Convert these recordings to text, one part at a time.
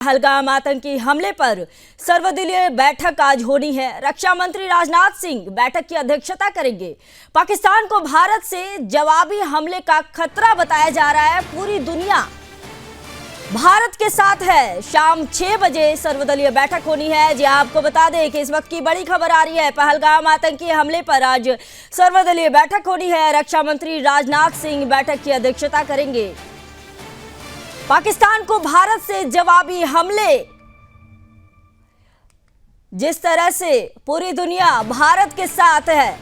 पहलगाम आतंकी हमले पर सर्वदलीय बैठक आज होनी है। रक्षा मंत्री राजनाथ सिंह बैठक की अध्यक्षता करेंगे। पाकिस्तान को भारत से जवाबी हमले का खतरा बताया जा रहा है। पूरी दुनिया भारत के साथ है। शाम 6 बजे सर्वदलीय बैठक होनी है। जी आपको बता दें कि इस वक्त की बड़ी खबर आ रही है। पहलगाम आतंकी हमले पर आज सर्वदलीय बैठक होनी है। रक्षा मंत्री राजनाथ सिंह बैठक की अध्यक्षता करेंगे। पाकिस्तान को भारत से जवाबी हमले, जिस तरह से पूरी दुनिया भारत के साथ है,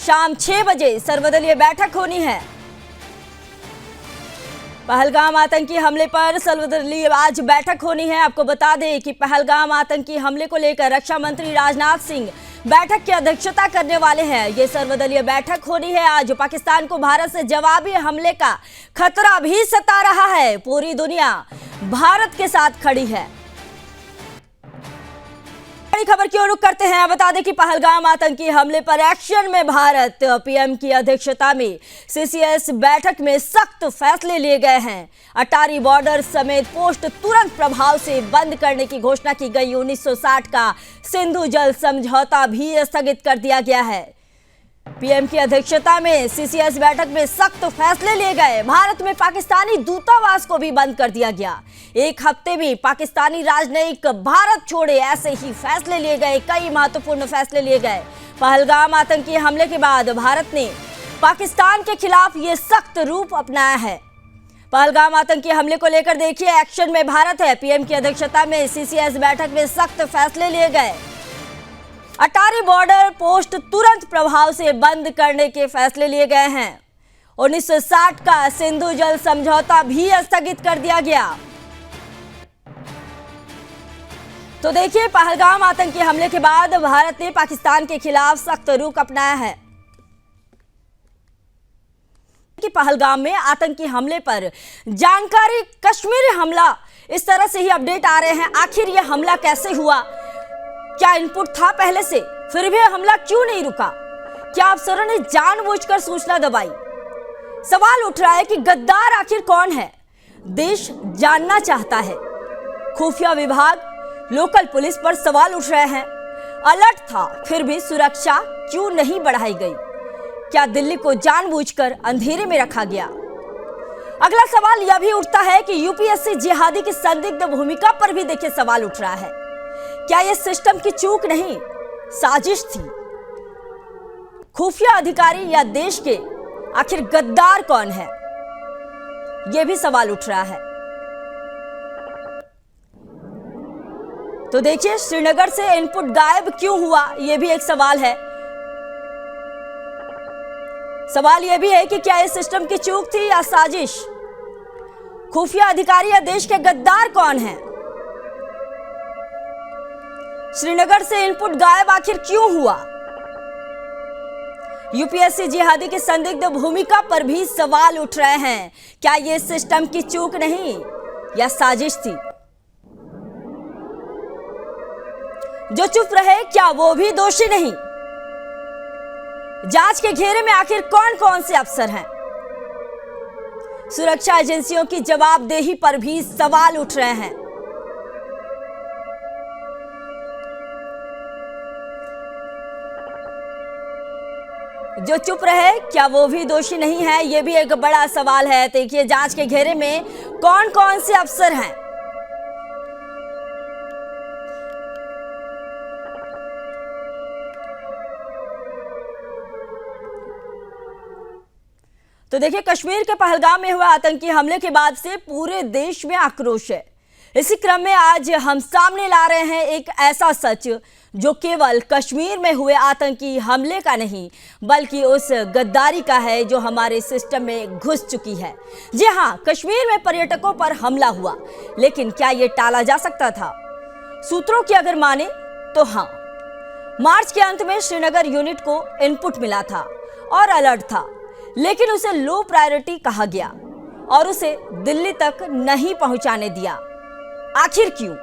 शाम 6 बजे सर्वदलीय बैठक होनी है। पहलगाम आतंकी हमले पर सर्वदलीय आज बैठक होनी है। आपको बता दें कि पहलगाम आतंकी हमले को लेकर रक्षा मंत्री राजनाथ सिंह बैठक की अध्यक्षता करने वाले हैं। ये सर्वदलीय बैठक होनी है आज। पाकिस्तान को भारत से जवाबी हमले का खतरा भी सता रहा है। पूरी दुनिया भारत के साथ खड़ी है। बड़ी खबर की ओर रुख करते हैं। बता दें कि पहलगाम आतंकी हमले पर एक्शन में भारत। पीएम की अध्यक्षता में सीसीएस बैठक में सख्त फैसले लिए गए हैं। अटारी बॉर्डर समेत पोस्ट तुरंत प्रभाव से बंद करने की घोषणा की गई। 1960 का सिंधु जल समझौता भी स्थगित कर दिया गया है। पीएम की अध्यक्षता में सीसीएस बैठक में सख्त फैसले लिए गए। भारत में पाकिस्तानी दूतावास को भी बंद कर दिया गया। एक हफ्ते में पाकिस्तानी राजनयिक भारत छोड़े, ऐसे ही फैसले लिए गए। कई महत्वपूर्ण फैसले लिए गए। पहलगाम आतंकी हमले के बाद भारत ने पाकिस्तान के खिलाफ ये सख्त रूप अपनाया है। पहलगाम आतंकी हमले को लेकर देखिए, एक्शन में भारत है। पीएम की अध्यक्षता में सीसीएस बैठक में सख्त फैसले लिए गए। अटारी बॉर्डर पोस्ट तुरंत प्रभाव से बंद करने के फैसले लिए गए हैं। 1960 का सिंधु जल समझौता भी स्थगित कर दिया गया। तो देखिए, पहलगाम आतंकी हमले के बाद भारत ने पाकिस्तान के खिलाफ सख्त रुख अपनाया है। कि पहलगाम में आतंकी हमले पर जानकारी, कश्मीरी हमला, इस तरह से ही अपडेट आ रहे हैं। आखिर यह हमला कैसे हुआ, क्या इनपुट था पहले से, फिर भी हमला क्यों नहीं रुका? क्या अफसरों ने जानबूझकर सूचना दबाई? सवाल उठ रहा है कि गद्दार आखिर कौन है, देश जानना चाहता है। खुफिया विभाग, लोकल पुलिस पर सवाल उठ रहे हैं। अलर्ट था, फिर भी सुरक्षा क्यों नहीं बढ़ाई गई? क्या दिल्ली को जानबूझकर अंधेरे में रखा गया? अगला सवाल यह भी उठता है कि यूपीएससी जिहादी की संदिग्ध भूमिका पर भी देखिए सवाल उठ रहा है। क्या यह सिस्टम की चूक नहीं, साजिश थी? खुफिया अधिकारी या देश के आखिर गद्दार कौन है, यह भी सवाल उठ रहा है। तो देखिए, श्रीनगर से इनपुट गायब क्यों हुआ, यह भी एक सवाल है। सवाल यह भी है कि क्या यह सिस्टम की चूक थी या साजिश? खुफिया अधिकारी या देश के गद्दार कौन है? श्रीनगर से इनपुट गायब आखिर क्यों हुआ? यूपीएससी जिहादी की संदिग्ध भूमिका पर भी सवाल उठ रहे हैं। क्या यह सिस्टम की चूक नहीं या साजिश थी? जो चुप रहे, क्या वो भी दोषी नहीं? जांच के घेरे में आखिर कौन कौन से अफसर हैं? सुरक्षा एजेंसियों की जवाबदेही पर भी सवाल उठ रहे हैं। जो चुप रहे, क्या वो भी दोषी नहीं है? यह भी एक बड़ा सवाल है। देखिए, जांच के घेरे में कौन कौन से अफसर हैं? तो देखिए, कश्मीर के पहलगाम में हुए आतंकी हमले के बाद से पूरे देश में आक्रोश है। इसी क्रम में आज हम सामने ला रहे हैं एक ऐसा सच जो केवल कश्मीर में हुए आतंकी हमले का नहीं, बल्कि उस गद्दारी का है जो हमारे सिस्टम में घुस चुकी है। जी हां, कश्मीर में पर्यटकों पर हमला हुआ, लेकिन क्या यह टाला जा सकता था? सूत्रों की अगर माने तो हां। मार्च के अंत में श्रीनगर यूनिट को इनपुट मिला था और अलर्ट था, लेकिन उसे लो प्रायोरिटी कहा गया और उसे दिल्ली तक नहीं पहुंचाने दिया। आखिर क्यों?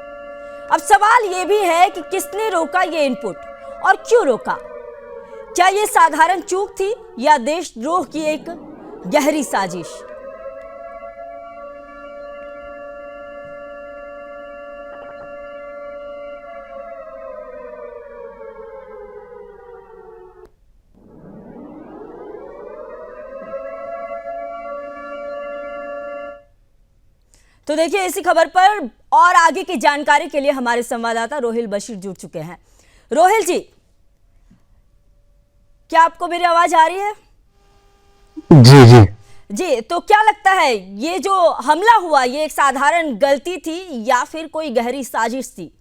अब सवाल यह भी है कि किसने रोका ये इनपुट और क्यों रोका? क्या यह साधारण चूक थी या देशद्रोह की एक गहरी साजिश? तो देखिए, इसी खबर पर और आगे की जानकारी के लिए हमारे संवाददाता रोहिल बशीर जुड़ चुके हैं। रोहिल जी, क्या आपको मेरी आवाज आ रही है? जी जी जी, तो क्या लगता है, ये जो हमला हुआ ये एक साधारण गलती थी या फिर कोई गहरी साजिश थी?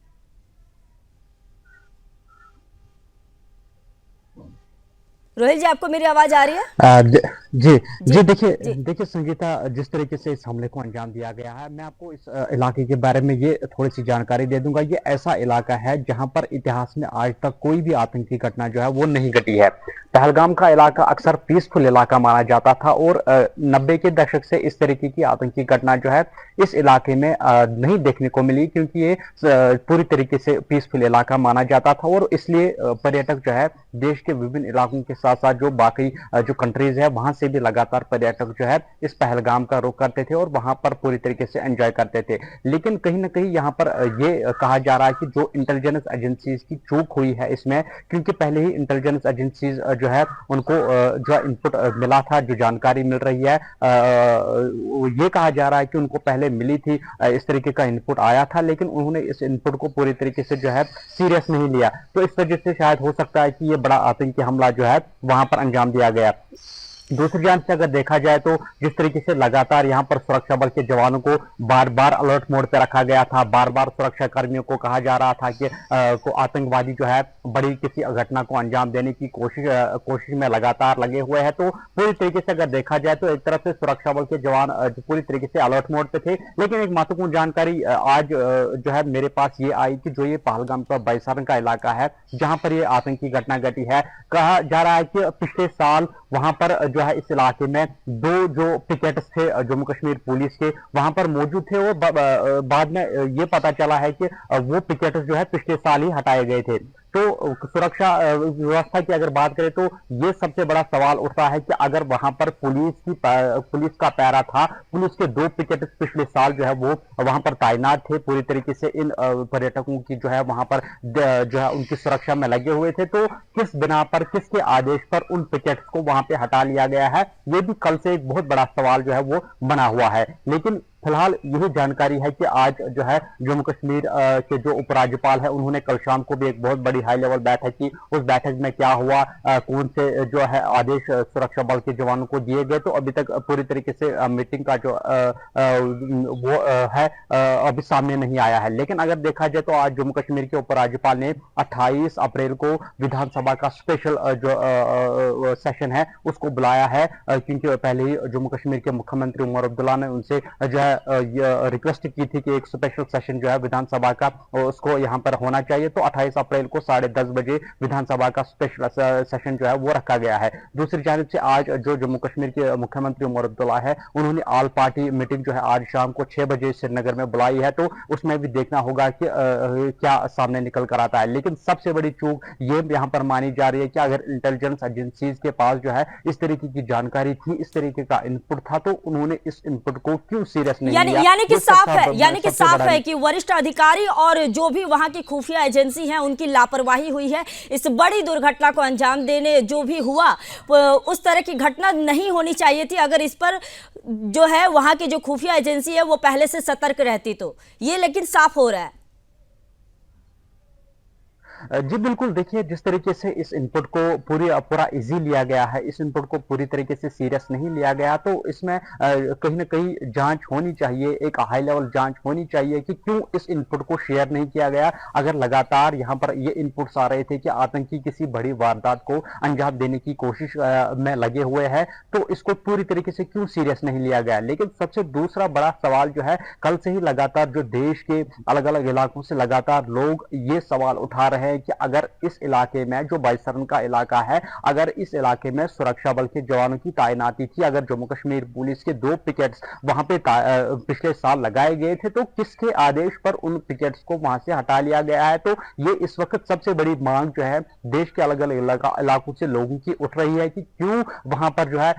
रोहिल जी, आपको मेरी आवाज आ रही है? जी जी जी देखिए जी देखिए संगीता, जिस तरीके से इस हमले को अंजाम दिया गया है, मैं आपको इस इलाके के बारे में ये थोड़ी सी जानकारी दे दूंगा। ये ऐसा इलाका है जहां पर इतिहास में आज तक कोई भी आतंकी घटना जो है वो नहीं घटी है। पहलगाम का इलाका अक्सर पीसफुल इलाका माना जाता था और 90 के दशक से इस तरीके की आतंकी घटना जो है इस इलाके में नहीं देखने को मिली, क्योंकि ये पूरी तरीके से पीसफुल इलाका माना जाता था और इसलिए पर्यटक जो है देश के विभिन्न इलाकों के साथ साथ जो बाकी जो कंट्रीज है वहां से भी लगातार पर्यटक जो है इस पहलगाम का रुख करते थे और वहां पर पूरी तरीके से एंजॉय करते थे। लेकिन कहीं ना कहीं यहाँ पर ये कहा जा रहा है कि जो इंटेलिजेंस एजेंसीज की चूक हुई है इसमें, क्योंकि पहले ही इंटेलिजेंस एजेंसीज जो है उनको जो इनपुट मिला था, जो जानकारी मिल रही है, ये कहा जा रहा है कि उनको पहले मिली थी, इस तरीके का इनपुट आया था, लेकिन उन्होंने इस इनपुट को पूरी तरीके से जो है सीरियस नहीं लिया। तो इस वजह से शायद हो सकता है कि ये बड़ा आतंकी हमला जो है वहां पर अंजाम दिया गया। दूसरी जानब से अगर देखा जाए तो जिस तरीके से लगातार यहाँ पर सुरक्षा बल के जवानों को बार बार अलर्ट मोड पे रखा गया था, बार बार सुरक्षा कर्मियों को कहा जा रहा था कि को आतंकवादी जो है बड़ी किसी घटना को अंजाम देने की कोशिश में लगातार लगे हुए हैं। तो पूरी तरीके से अगर देखा जाए तो एक तरफ से सुरक्षा बल के जवान पूरी तरीके से अलर्ट मोड पे थे। लेकिन एक महत्वपूर्ण जानकारी आज जो है मेरे पास ये आई कि जो ये पहलगाम का बैसारन का इलाका है जहां पर ये आतंकी घटना घटी है, कहा जा रहा है कि पिछले साल वहां पर जो है इस इलाके में दो जो पिकेट्स थे जम्मू कश्मीर पुलिस के वहां पर मौजूद थे और बाद में ये पता चला है कि वो पिकेट्स जो है पिछले साल ही हटाए गए थे। तो सुरक्षा व्यवस्था की अगर बात करें तो ये सबसे बड़ा सवाल उठता है कि अगर वहां पर पुलिस का पैरा था, पुलिस के दो पिकेट पिछले साल जो है वो वहां पर तैनात थे, पूरी तरीके से इन पर्यटकों की जो है वहां पर जो है उनकी सुरक्षा में लगे हुए थे, तो किस बिना पर, किसके आदेश पर उन पिकेट्स को वहां पे हटा लिया गया है, ये भी कल से एक बहुत बड़ा सवाल जो है वो बना हुआ है। लेकिन फिलहाल यही जानकारी है कि आज जो है जम्मू कश्मीर के जो उपराज्यपाल है उन्होंने कल शाम को भी एक बहुत बड़ी हाई लेवल बैठक की। उस बैठक में क्या हुआ, कौन से जो है आदेश सुरक्षा बल के जवानों को दिए गए, तो अभी तक पूरी तरीके से मीटिंग का जो वो है अभी सामने नहीं आया है। लेकिन अगर देखा जाए तो आज जम्मू कश्मीर के उपराज्यपाल ने 28 अप्रैल को विधानसभा का स्पेशल जो सेशन है उसको बुलाया है, क्योंकि पहले ही जम्मू कश्मीर के मुख्यमंत्री उमर अब्दुल्ला ने उनसे जो है रिक्वेस्ट की थी कि एक स्पेशल सेशन जो है विधानसभा का उसको यहां पर होना चाहिए। तो 28 अप्रैल को 10:30 बजे विधानसभा का स्पेशल सेशन जो है वो रखा गया है। दूसरी जानब से आज जो जम्मू कश्मीर के मुख्यमंत्री उमर अब्दुल्ला है उन्होंने ऑल पार्टी मीटिंग जो है आज शाम को 6 बजे श्रीनगर में बुलाई है, तो उसमें भी देखना होगा कि क्या सामने निकल कर आता है। लेकिन सबसे बड़ी चूक ये यहां पर मानी जा रही है कि अगर इंटेलिजेंस एजेंसीज के पास जो है इस तरीके की जानकारी थी, इस तरीके का इनपुट था, तो उन्होंने इस इनपुट को क्यों सीरियस यानी कि साफ है कि वरिष्ठ अधिकारी और जो भी वहां की खुफिया एजेंसी है उनकी लापरवाही हुई है। इस बड़ी दुर्घटना को अंजाम देने जो भी हुआ उस तरह की घटना नहीं होनी चाहिए थी। अगर इस पर जो है वहां की जो खुफिया एजेंसी है वो पहले से सतर्क रहती तो ये, लेकिन साफ हो रहा है। जी बिल्कुल, देखिए जिस तरीके से इस इनपुट को पूरा इजी लिया गया है, इस इनपुट को पूरी तरीके से सीरियस नहीं लिया गया, तो इसमें कहीं ना कहीं जांच होनी चाहिए, एक हाई लेवल जांच होनी चाहिए कि क्यों इस इनपुट को शेयर नहीं किया गया। अगर लगातार यहाँ पर ये इनपुट्स आ रहे थे कि आतंकी किसी बड़ी वारदात को अंजाम देने की कोशिश में लगे हुए हैं, तो इसको पूरी तरीके से क्यों सीरियस नहीं लिया गया। लेकिन सबसे दूसरा बड़ा सवाल जो है, कल से ही लगातार जो देश के अलग अलग इलाकों से लगातार लोग ये सवाल उठा रहे हैं कि अगर इस इलाके में जो बैसारन का इलाका है, अगर इस इलाके में सुरक्षा बल के जवानों की तैनाती थी, अगर जम्मू कश्मीर पुलिस के 2 पिकेट्स वहां पे पिछले साल लगाए गए थे, तो किसके आदेश पर उन पिकेट्स को वहां से हटा लिया गया है। तो ये इस वक्त सबसे बड़ी मांग जो है देश के अलग अलग इलाकों से लोगों की उठ रही है कि क्यों वहां पर जो है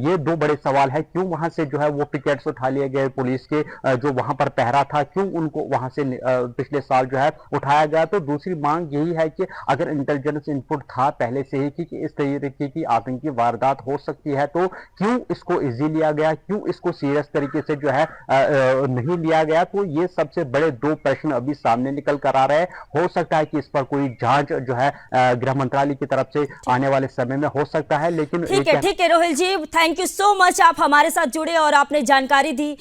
ये 2 बड़े सवाल है, क्यों वहां से जो है वो पिकेट्स उठा लिए गए पुलिस के, जो वहां पर पहरा था, क्यों उनको वहां से पिछले साल जो है उठाया गया। तो दूसरी मांग यही है कि अगर इंटेलिजेंस इनपुट था पहले से ही कि इस तरीके की आतंकी वारदात हो सकती है, तो क्यों इसको इजी लिया गया, क्यों इसको सीरियस तरीके से जो है नहीं लिया गया। तो ये सबसे बड़े दो प्रश्न अभी सामने निकल कर आ रहे हैं। हो सकता है कि इस पर कोई जांच जो है गृह मंत्रालय की तरफ से आने वाले समय में हो सकता है, लेकिन ठीक है रोहिल जी, थैंक यू सो मच, आप हमारे साथ जुड़े और आपने जानकारी दी।